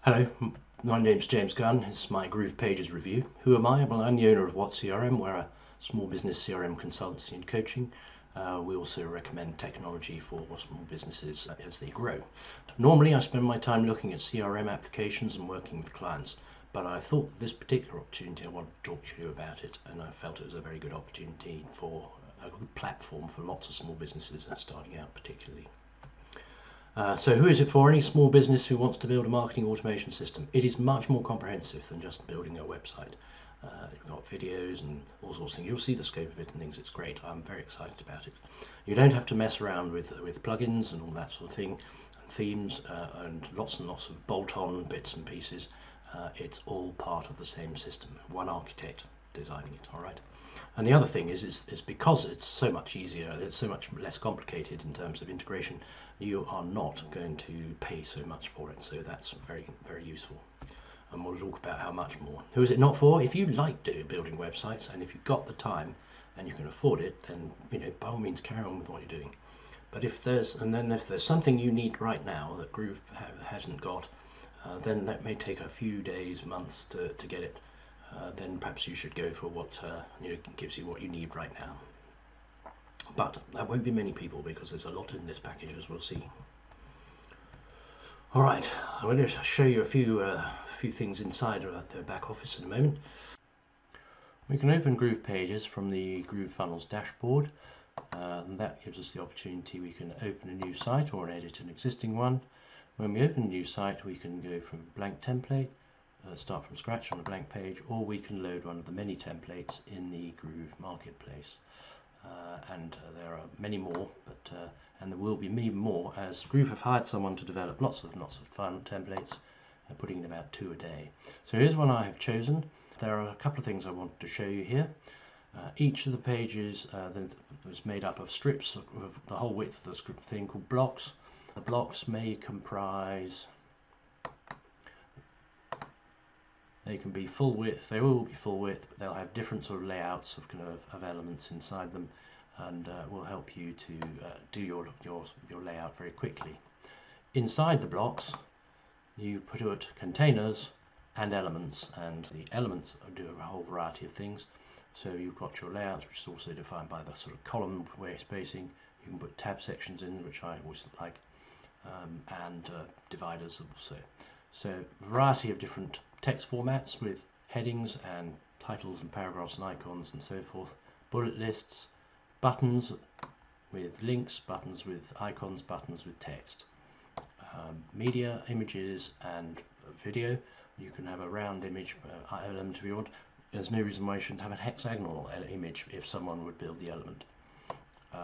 Hello, my name's James Gunn. This is my GroovePages review. Who am I? Well, I'm the owner of What CRM. We're a small business CRM consultancy and coaching. We also recommend technology for small businesses as they grow. Normally, I spend my time looking at CRM applications and working with clients, but I thought this particular opportunity I wanted to talk to you about it, and I felt it was a very good opportunity for a good platform for lots of small businesses and starting out particularly. So who is it for? Any small business who wants to build a marketing automation system. It is much more comprehensive than just building a website. You've got videos and all sorts of things. You'll see the scope of it and things. It's great. I'm very excited about it. You don't have to mess around with plugins and all that sort of thing, and themes and lots of bolt-on bits and pieces. It's all part of the same system. One architect designing it. All right. And the other thing is because it's so much easier, it's so much less complicated in terms of integration, you are not going to pay so much for it. So that's very, very useful. And we'll talk about how much more. Who is it not for? If you like building websites and if you've got the time and you can afford it, then by all means carry on with what you're doing. But if there's something you need right now that Groove hasn't got, then that may take a few days, months to get it. Then perhaps you should go for what gives you what you need right now. But that won't be many people because there's a lot in this package, as we'll see. All right, I'm going to show you a few things inside the back office in a moment. We can open GroovePages from the GrooveFunnels dashboard, and that gives us the opportunity. We can open a new site or edit an existing one. When we open a new site, we can go from blank template. Start from scratch on a blank page, or we can load one of the many templates in the Groove marketplace. And there are many more, and there will be many more as Groove have hired someone to develop lots of fun templates, putting in about 2 a day. So here's one I have chosen. There are a couple of things I wanted to show you here. Each of the pages is made up of strips of the whole width of the script thing called blocks. The blocks may comprise. They can be full width, they will be full width, but they'll have different sort of layouts of elements inside them, and will help you to do your layout very quickly. Inside the blocks, you put containers and elements, and the elements do a whole variety of things. So you've got your layouts, which is also defined by the sort of column way spacing. You can put tab sections in, which I always like, and dividers also. So a variety of different text formats with headings and titles and paragraphs and icons and so forth, bullet lists, buttons with links, buttons with icons, buttons with text, media, images and video. You can have a round image element if you want. There's no reason why you shouldn't have a hexagonal image if someone would build the element.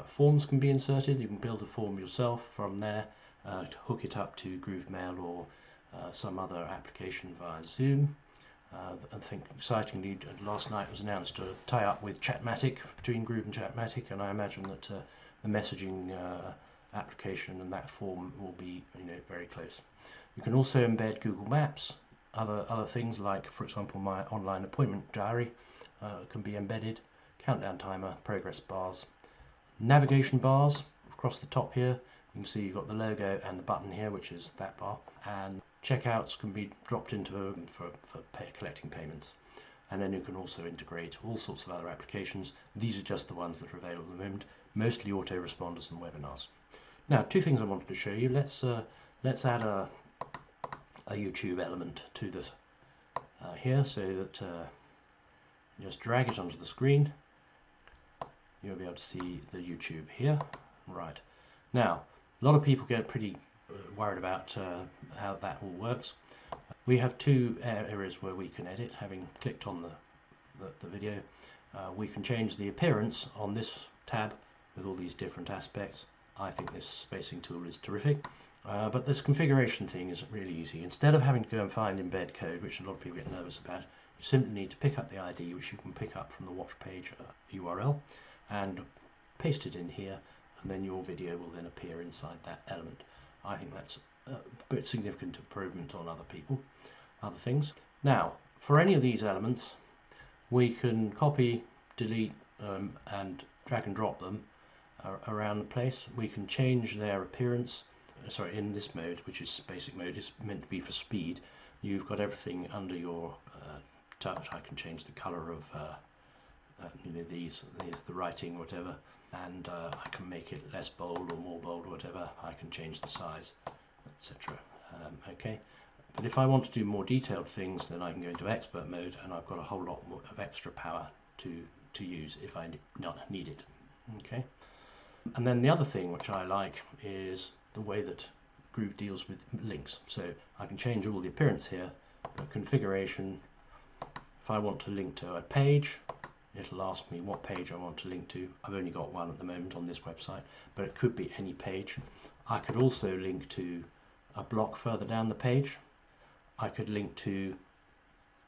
Forms can be inserted. You can build a form yourself from there to hook it up to GrooveMail or some other application via Zoom. I think excitingly last night was announced to tie up with Chatmatic, between Groove and Chatmatic, and I imagine that the messaging application and that form will be very close. You can also embed Google Maps, other things like, for example, my online appointment diary can be embedded, countdown timer, progress bars, navigation bars across the top here. You can see you've got the logo and the button here, which is that bar, and checkouts can be dropped into for collecting payments. And then you can also integrate all sorts of other applications. These are just the ones that are available at the moment, mostly autoresponders and webinars. Now, 2 things I wanted to show you. Let's add a YouTube element to this here, so that just drag it onto the screen. You'll be able to see the YouTube here. Right. Now, a lot of people get pretty worried about how that all works. We have 2 areas where we can edit. Having clicked on the video, we can change the appearance on this tab with all these different aspects. I think this spacing tool is terrific, but this configuration thing is really easy. Instead of having to go and find embed code, which a lot of people get nervous about, you simply need to pick up the ID, which you can pick up from the watch page URL, and paste it in here, and then your video will then appear inside that element. I think that's a bit significant improvement on other things. Now, for any of these elements, we can copy, delete, and drag and drop them around the place. We can change their appearance. sorry, in this mode, which is basic mode, is meant to be for speed. You've got everything under your touch. I can change the color of you know, these the writing, whatever, and I can make it less bold or more bold or whatever. I can change the size, etc. Okay, but if I want to do more detailed things, then I can go into expert mode, and I've got a whole lot more of extra power to use if I not need it. Okay, and then the other thing which I like is the way that Groove deals with links. So I can change all the appearance here, but configuration. If I want to link to a page, it'll ask me what page I want to link to. I've only got one at the moment on this website, but it could be any page. I could also link to a block further down the page. I could link to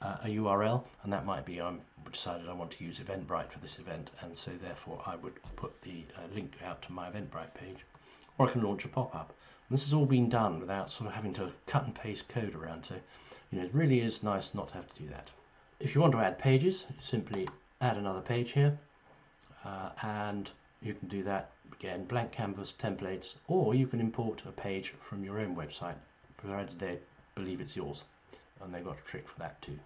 a URL, and that might be I'm decided I want to use Eventbrite for this event, and so therefore I would put the link out to my Eventbrite page, or I can launch a pop-up. This has all been done without sort of having to cut and paste code around, so you know, it really is nice not to have to do that. If you want to add pages, simply add another page here, and you can do that again, blank canvas, templates, or you can import a page from your own website, provided they believe it's yours, and they've got a trick for that too.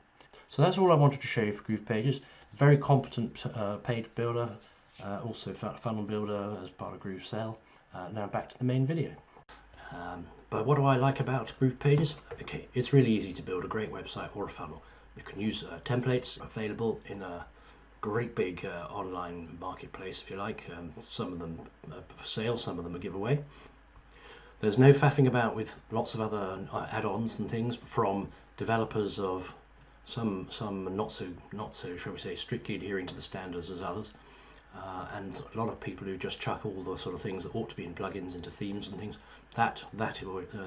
So that's all I wanted to show you for GroovePages. Very competent page builder, also funnel builder as part of GrooveSell. Now back to the main video. But what do I like about GroovePages? Okay, it's really easy to build a great website or a funnel. You can use templates available in a great big online marketplace, if you like. Some of them are for sale, some of them are giveaway. There's no faffing about with lots of other add-ons and things from developers of some not so shall we say strictly adhering to the standards as others, and a lot of people who just chuck all the sort of things that ought to be in plugins into themes and things. That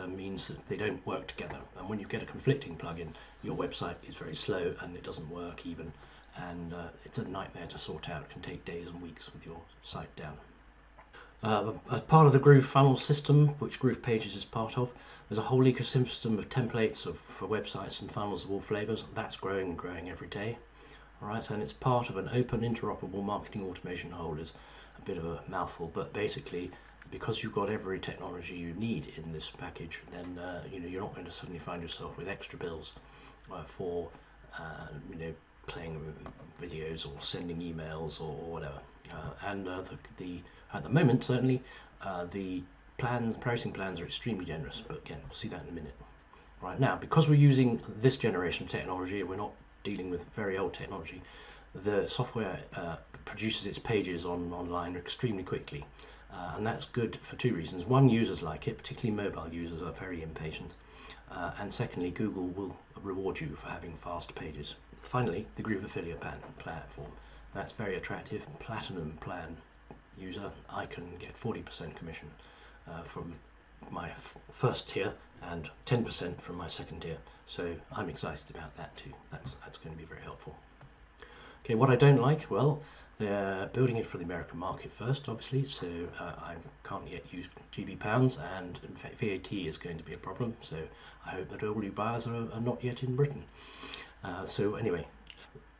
means that they don't work together, and when you get a conflicting plugin, your website is very slow and it doesn't work even, and it's a nightmare to sort out. It can take days and weeks with your site down. As part of the GrooveFunnels system, which GroovePages is part of, there's a whole ecosystem of templates for websites and funnels of all flavors. That's growing and growing every day. All right, and it's part of an open, interoperable marketing automation whole. Is a bit of a mouthful, but basically, because you've got every technology you need in this package, then you know, you're not going to suddenly find yourself with extra bills for you know, playing videos or sending emails or whatever. And at the moment, certainly, the pricing plans are extremely generous, but again, we'll see that in a minute. Right now, because we're using this generation of technology, we're not dealing with very old technology, the software produces its pages online extremely quickly, and that's good for two reasons. One, users like it, particularly mobile users are very impatient, and secondly, Google will reward you for having fast pages. Finally, the Groove Affiliate platform. That's very attractive. Platinum plan user, I can get 40% commission from my first tier and 10% from my second tier. So I'm excited about that too. That's going to be very helpful. Okay, what I don't like, well, they're building it for the American market first, obviously, so I can't yet use GB pounds, and in fact VAT is going to be a problem, so I hope that all you buyers are not yet in Britain. So anyway,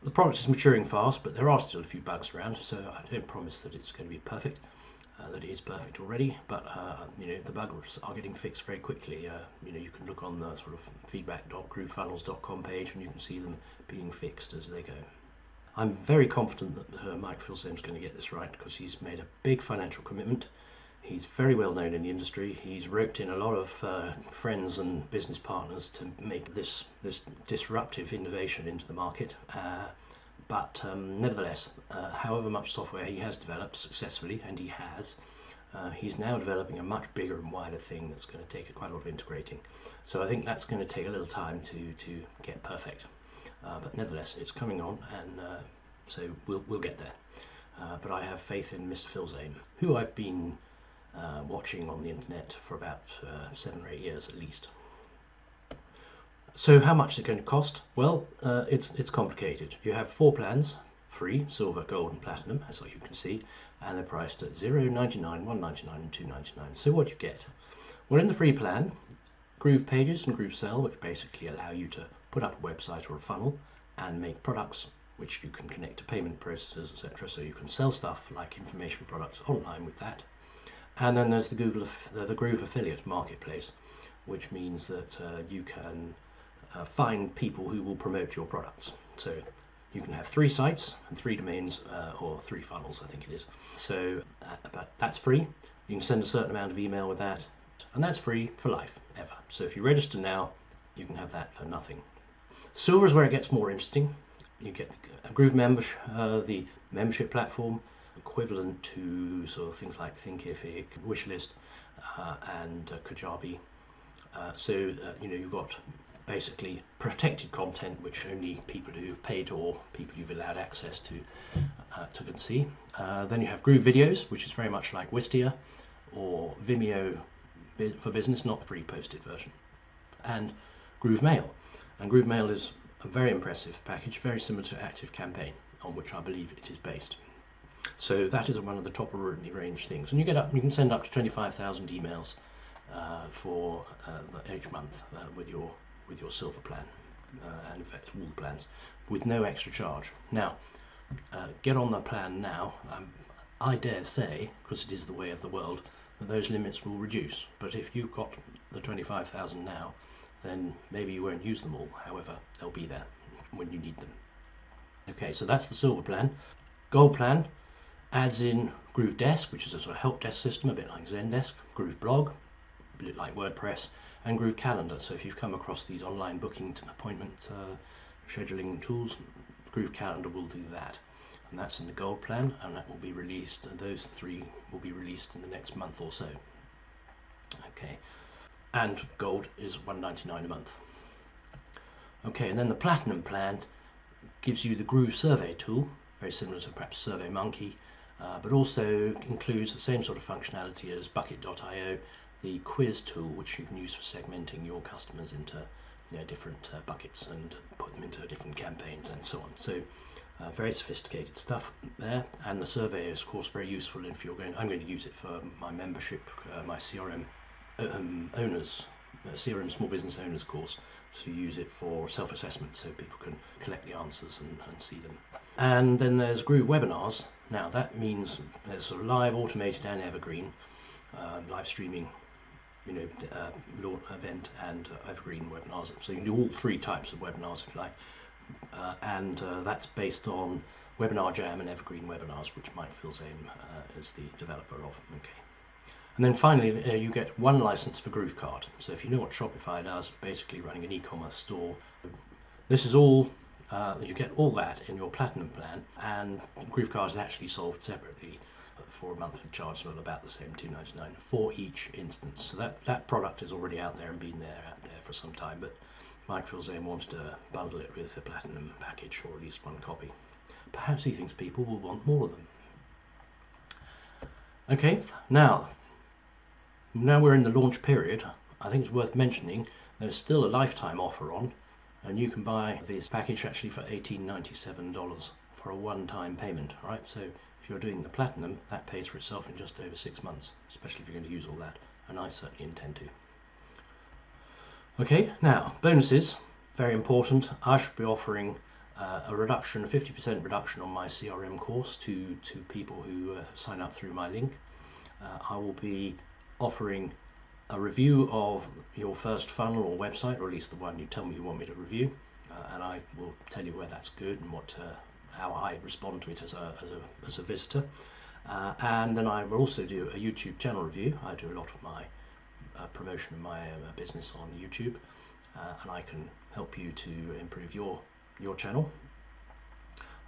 the product is maturing fast, but there are still a few bugs around, so I don't promise that it's going to be perfect, that it is perfect already, but you know, the bugs are getting fixed very quickly. You know, you can look on the sort of feedback.groovefunnels.com page and you can see them being fixed as they go. I'm very confident that Mike Filsame's going to get this right, because he's made a big financial commitment. He's very well known in the industry. He's roped in a lot of friends and business partners to make this disruptive innovation into the market. But nevertheless, however much software he has developed successfully, and he has, he's now developing a much bigger and wider thing that's going to take quite a lot of integrating. So I think that's going to take a little time to get perfect. But nevertheless, it's coming on, and so we'll get there. But I have faith in Mr. Filsame, who I've been watching on the internet for about 7 or 8 years at least. So how much is it going to cost? Well, it's complicated. You have 4 plans: free, silver, gold and platinum, as you can see, and they're priced at $0, $99, $199 and $299. So what do you get? Well, in the free plan, GroovePages and GrooveSell, which basically allow you to put up a website or a funnel and make products which you can connect to payment processors, etc. So you can sell stuff like information products online with that. And then there's the Groove Affiliate Marketplace, which means that you can find people who will promote your products. So you can have 3 sites and 3 domains, or 3 funnels, I think it is. So but that's free. You can send a certain amount of email with that, and that's free for life, ever. So if you register now, you can have that for nothing. Silver is where it gets more interesting. You get a Groove membership, the membership platform, equivalent to sort of things like Thinkific, Wishlist, and Kajabi. You know, you've got basically protected content which only people who've paid or people you've allowed access to can see. Then you have Groove Videos, which is very much like Wistia or Vimeo for business, not the free posted version. And Groove Mail. And Groove Mail is a very impressive package, very similar to Active Campaign, on which I believe it is based. So that is one of the top of the range things. And you can send up to 25,000 emails for each month with your silver plan, and in fact all the plans, with no extra charge. Now, get on the plan now. I dare say, because it is the way of the world, that those limits will reduce. But if you've got the 25,000 now, then maybe you won't use them all. However, they'll be there when you need them. Okay, so that's the silver plan. Gold plan adds in Groove Desk, which is a sort of help desk system, a bit like Zendesk, Groove Blog, a bit like WordPress, and Groove Calendar. So if you've come across these online booking appointment scheduling tools, Groove Calendar will do that. And that's in the gold plan, and that will be released, and those 3 will be released in the next month or so. Okay, and gold is $1.99 a month. Okay, and then the platinum plan gives you the Groove Survey tool, very similar to perhaps SurveyMonkey, but also includes the same sort of functionality as Bucket.io, the quiz tool, which you can use for segmenting your customers into different buckets and put them into different campaigns and so on. So very sophisticated stuff there. And the survey is of course very useful if you're I'm going to use it for my membership, my CRM owners, CRM small business owners course, to use it for self-assessment so people can collect the answers and see them. And then there's Groove Webinars. Now that means there's sort of live, automated and evergreen, live streaming, event and evergreen webinars. So you can do all 3 types of webinars if you like, and that's based on Webinar Jam and Evergreen Webinars, which Mike Filzame is the developer of. Okay. And then finally, you get 1 license for GrooveCart. So if you know what Shopify does, basically running an e-commerce store, this is all, you get all that in your platinum plan, and GrooveCart is actually sold separately for a monthly charge of about the same, $2.99 for each instance. So that product is already out there and been out there for some time, but Mike Filzame wanted to bundle it with the platinum package, or at least 1 copy. Perhaps he thinks people will want more of them. Okay, now we're in the launch period. I think it's worth mentioning there's still a lifetime offer on, and you can buy this package actually for $18.97 for a one-time payment. Right, so if you're doing the platinum, that pays for itself in just over 6 months, especially if you're going to use all that, and I certainly intend to. Okay, now bonuses, very important. I should be offering a reduction, a 50% reduction on my CRM course to people who sign up through my link. I will be offering a review of your first funnel or website, or at least the one you tell me you want me to review, and I will tell you where that's good and how I respond to it as a visitor. And then I will also do a YouTube channel review. I do a lot of my promotion of my business on YouTube, and I can help you to improve your channel.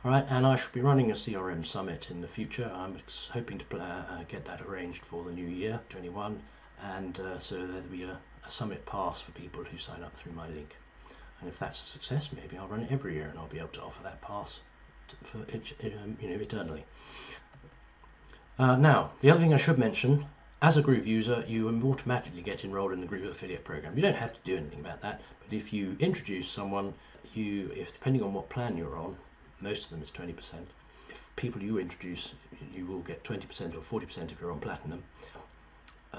Alright, and I should be running a CRM summit in the future. I'm hoping to get that arranged for the new year, 21, and so there'll be a summit pass for people who sign up through my link. And if that's a success, maybe I'll run it every year and I'll be able to offer that pass for eternally. Now, the other thing I should mention, as a Groove user, you automatically get enrolled in the Groove Affiliate Program. You don't have to do anything about that, but if you introduce someone, depending on what plan you're on, most of them is 20%. If people you introduce, you will get 20% or 40% if you're on Platinum.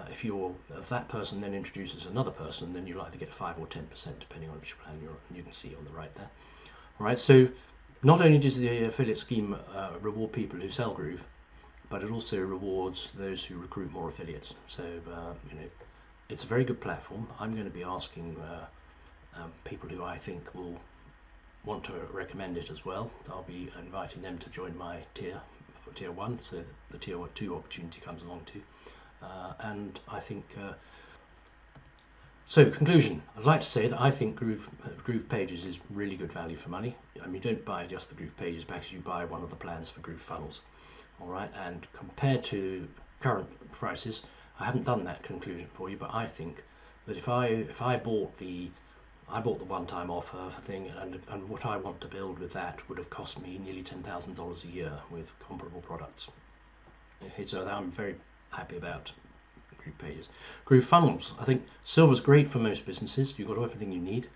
If that person then introduces another person, then you'll either get 5 or 10%, depending on which plan you're on. You can see on the right there. All right, so not only does the affiliate scheme reward people who sell Groove, but it also rewards those who recruit more affiliates. So it's a very good platform. I'm going to be asking people who I think will want to recommend it as well. I'll be inviting them to join my tier for tier 1, so the tier 2 opportunity comes along too. And I think so. Conclusion: I'd like to say that I think GroovePages is really good value for money. I mean, you don't buy just the GroovePages package; you buy one of the plans for GrooveFunnels. All right, and compared to current prices, I haven't done that conclusion for you, but I think that if I bought the one-time offer thing, and what I want to build with that would have cost me nearly $10,000 a year with comparable products. Okay, so I'm very happy about GroovePages. GrooveFunnels, I think Silver's great for most businesses. You've got everything you need.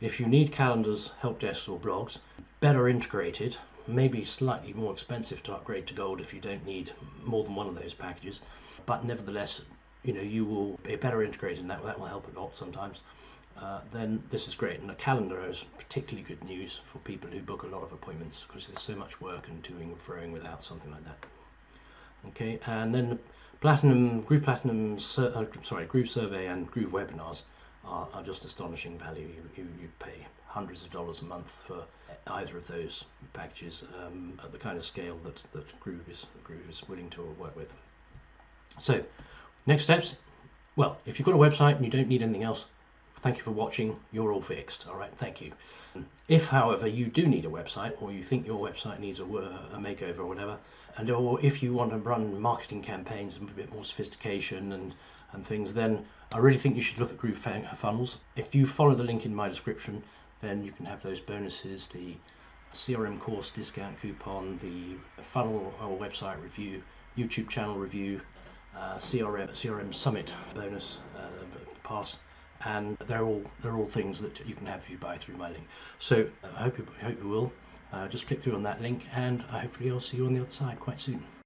If you need calendars, help desks, or blogs, better integrated, maybe slightly more expensive to upgrade to Gold if you don't need more than one of those packages, but nevertheless, you will be better integrated, and that will help a lot sometimes. Then this is great, and a calendar is particularly good news for people who book a lot of appointments, because there's so much work and toing and froing without something like that. Okay, and then Groove Survey and Groove Webinars are just astonishing value. You pay hundreds of dollars a month for either of those packages at the kind of scale that Groove is willing to work with. So, next steps. Well, if you've got a website and you don't need anything else, thank you for watching. You're all fixed. All right, thank you. If, however, you do need a website, or you think your website needs a makeover or whatever, or if you want to run marketing campaigns and a bit more sophistication and things, then I really think you should look at GrooveFunnels. If you follow the link in my description, then you can have those bonuses: the CRM course discount coupon, the funnel or website review, YouTube channel review, CRM Summit bonus pass. And they're all things that you can have if you buy through my link. So I hope you will. Just click through on that link, and hopefully I'll see you on the other side quite soon.